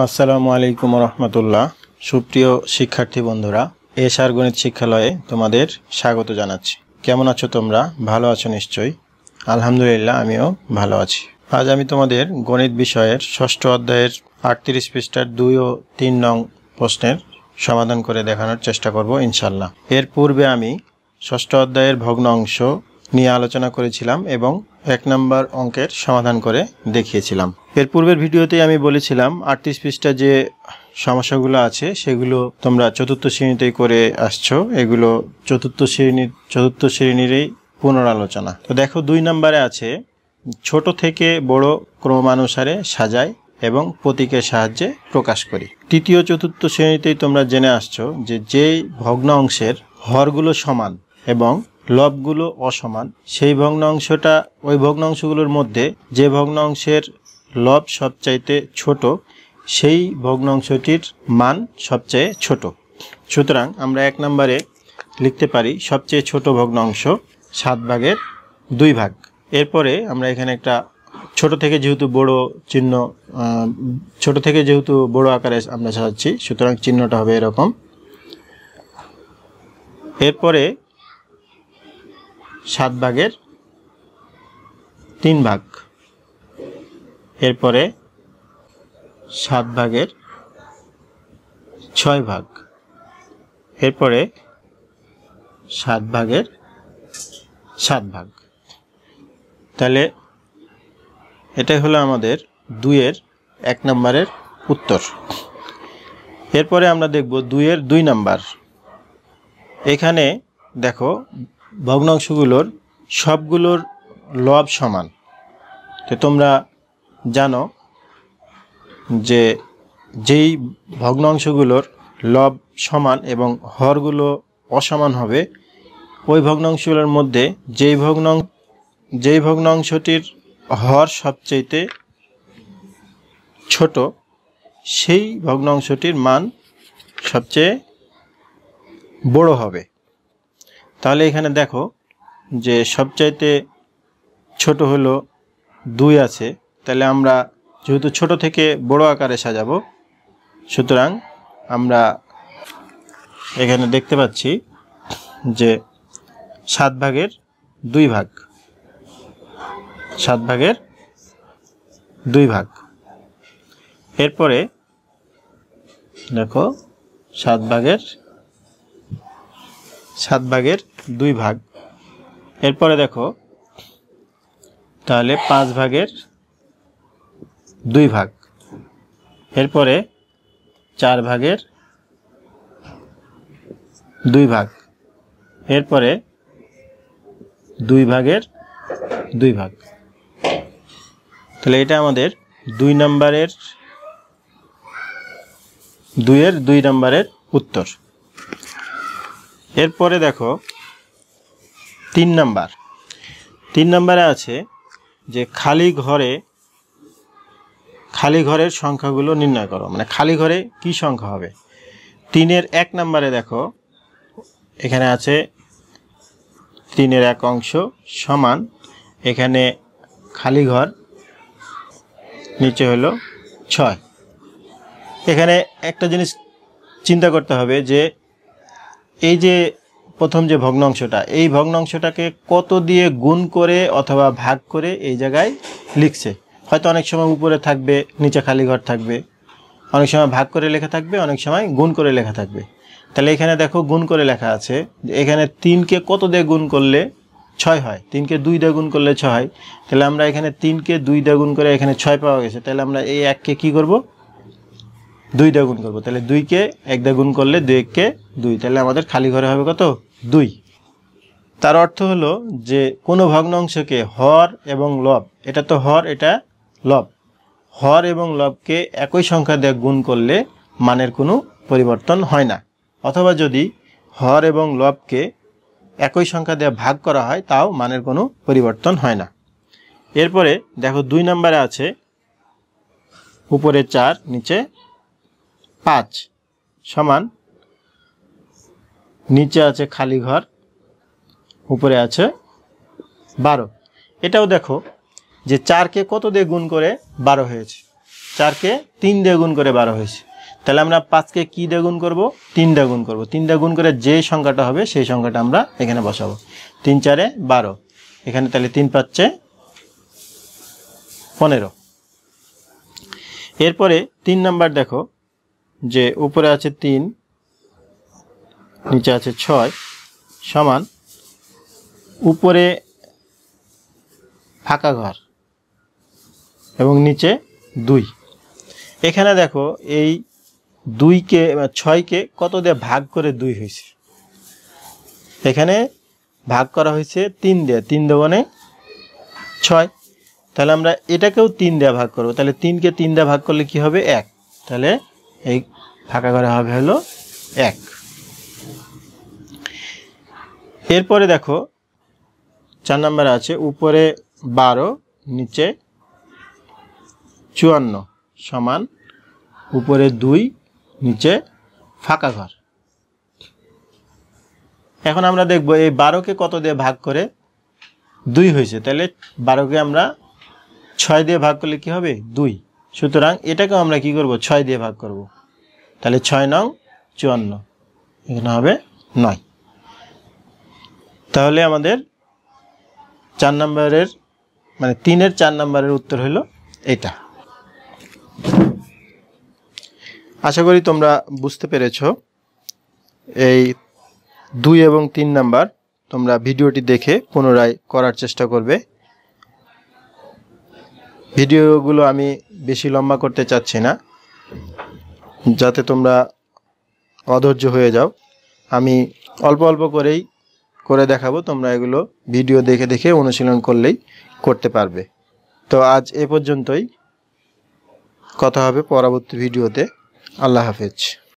আসসালামু আলাইকুম রহমতুল্লাহ। সুপ্রিয় শিক্ষার্থী বন্ধুরা, এশআর গণিত শিক্ষালয়ে তোমাদের স্বাগত জানাচ্ছি। কেমন আছো তোমরা? ভালো আছো নিশ্চয়ই। আলহামদুলিল্লাহ, আমিও ভালো আছি। আজ আমি তোমাদের গণিত বিষয়ের ষষ্ঠ অধ্যায়ের 38 পৃষ্ঠার 2 ও 3 নং প্রশ্নের সমাধান করে দেখানোর চেষ্টা করব ইনশাল্লাহ। এর পূর্বে আমি ষষ্ঠ অধ্যায়ের ভগ্নাংশ নিয়ে আলোচনা করেছিলাম এবং 1 নম্বর অঙ্কের সমাধান করে দেখিয়েছিলাম। এর পূর্বের ভিডিওতে আমি বলেছিলাম 38 পৃষ্ঠা যে সমস্যাগুলো আছে সেগুলো তোমরা চতুর্থ শ্রেণীতেই করে আসছো। এগুলো চতুর্থ শ্রেণীরই পুনরালোচনা। তো দেখো 2 নম্বরে আছে ছোট থেকে বড় ক্রমানুসারে সাজাই এবং প্রতীকের সাহায্যে প্রকাশ করি। তৃতীয় চতুর্থ শ্রেণীতেই তোমরা জেনে আসছো যে যেই ভগ্নাংশের হরগুলো সমান এবং লবগুলো অসমান, সেই ভগ্নাংশটা ওই ভগ্নাংশগুলোর মধ্যে যে ভগ্নাংশের লব সবচাইতে ছোট সেই ভগ্নাংশটির মান সবচেয়ে ছোট। সুতরাং আমরা 1 নম্বরে লিখতে পারি সবচেয়ে ছোট ভগ্নাংশ 7/2 এরপরে আমরা এখানে একটা ছোট থেকে যেহেতু বড় আকারে আমরা সাজাচ্ছি, সুতরাং চিহ্নটা হবে এরকম। এরপরে 7/3, এরপরে 7/6, এরপরে 7/7। তাহলে এটাই হলো আমাদের 2-এর 1 নম্বরের উত্তর। এরপরে আমরা দেখব 2-এর 2 নম্বর। এখানে দেখো ভগ্নাংশগুলোর সবগুলোর লব সমান। তো তোমরা জানো যে যেই ভগ্নাংশগুলোর লব সমান এবং হরগুলো অসমান হবে, ওই ভগ্নাংশগুলোর মধ্যে যেই ভগ্নাংশটির হর সবচেয়ে ছোট সেই ভগ্নাংশটির মান সবচেয়ে বড় হবে। তাহলে এখানে দেখো যে সবচাইতে ছোট হলো 2 আছে, তাহলে আমরা যেহেতু ছোট থেকে বড় আকারে সাজাবো, সুতরাং আমরা এখানে দেখতে পাচ্ছি যে 7/2, 7/2। এরপরে দেখো 7/2। এরপরে দেখো তাহলে 5/2। এরপরে 4/2। এরপরে 2/2। তাহলে এটা আমাদের 2 নম্বরের 2-এর 2 নম্বরের উত্তর। এরপরে দেখো 3 নম্বর। 3 নম্বরে আছে যে খালি ঘরের সংখ্যাগুলো নির্ণয় করো। মানে খালি ঘরে কি সংখ্যা হবে? 3-এর 1 নম্বরে দেখো এখানে আছে 3-এর 1 অংশ সমান, এখানে খালি ঘর নিচে হলো 6। এখানে একটা জিনিস চিন্তা করতে হবে যে এই যে প্রথম যে ভগ্নাংশটা, এই ভগ্নাংশটাকে কত দিয়ে গুণ করে অথবা ভাগ করে এই জায়গায় লিখছে। হয়তো অনেক সময় উপরে থাকবে, নিচে খালি ঘর থাকবে, অনেক সময় ভাগ করে লেখা থাকবে, অনেক সময় গুণ করে লেখা থাকবে। তাহলে এখানে দেখো গুণ করে লেখা আছে। এখানে 3কে কত দিয়ে গুণ করলে 6 হয়? 3কে 2 দিয়ে গুণ করলে 6 হয়। তাহলে আমরা এখানে 3কে 2 দিয়ে গুণ করে এখানে 6 পাওয়া গেছে। তাহলে আমরা এই 1কে কি করব? 2 দিয়ে গুণ করব। তাহলে 2কে 1 দিয়ে গুণ করলে 2-1-কে 2। তাহলে আমাদের খালি ঘরে হবে কত? 2। তার অর্থ হলো যে কোনো ভগ্নাংশকে হর এবং লব, এটা তো হর, এটা লব, হর এবং লবকে একই সংখ্যা দিয়ে গুণ করলে মানের কোনো পরিবর্তন হয় না। অথবা যদি হর এবং লবকে একই সংখ্যা দিয়ে ভাগ করা হয় তাও মানের কোনো পরিবর্তন হয় না। এরপরে দেখো 2 নম্বরে আছে উপরে 4 নিচে 5 সমান, নিচে আছে খালি ঘর, উপরে আছে 12। এটাও দেখো যে 4কে কত দিয়ে গুণ করে 12 হয়েছে। 4কে 3 দিয়ে গুণ করে 12 হয়েছে। তাহলে আমরা 5কে কি দিয়ে গুণ করব? 3 দিয়ে গুণ করব। 3 দিয়ে গুণ করে যে সংখ্যাটা হবে সেই সংখ্যাটা আমরা এখানে বসাবো। 3 4 12, এখানে তাহলে 3 5 15। এরপরে 3 নাম্বার দেখো, যে উপরে আছে 3, নিচে আছে 6 সমান উপরে ফাঁকা ঘর এবং নিচে 2। এখানে দেখো এই 2কে 6কে কত দিয়ে ভাগ করে 2 হয়েছে? এখানে ভাগ করা হয়েছে 3 দিয়ে, 3 দুগুণে 6। তাহলে আমরা এটাকেও 3 দিয়ে ভাগ করব। তাহলে 3কে 3 দিয়ে ভাগ করলে কি হবে? 1। তাহলে এই ফাঁকা ঘরে হবে হলো 1। এরপরে দেখো 4 নম্বরে আছে উপরে 12 নিচে 54 সমান উপরে 2 নিচে ফাঁকা ঘর। এখন আমরা দেখব এই 12কে কত দিয়ে ভাগ করে 2 হয়েছে। তাহলে 12কে আমরা 6 দিয়ে ভাগ করলে কি হবে? 2। সুতরাং এটাকেও আমরা কি করব? 6 দিয়ে ভাগ করব। তাহলে 6 নং 54, এখানে হবে 9। তাহলে আমাদের 4 নম্বরের মানে 3-এর 4 নম্বরের উত্তর হলো এটা। আশা করি তোমরা বুঝতে পেরেছো। এই 2 এবং 3 নাম্বার তোমরা ভিডিওটি দেখে পুনরায় করার চেষ্টা করবে। ভিডিওগুলো আমি বেশি লম্বা করতে চাচ্ছি না, যাতে তোমরা অধৈর্য হয়ে যাও। আমি অল্প অল্প করেই করে দেখাবো, তোমরা এগুলো ভিডিও দেখে দেখে অনুশীলন করলেই করতে পারবে। তো আজ এ পর্যন্তই, কথা হবে পরবর্তী ভিডিওতে। আল্লাহ হাফেজ।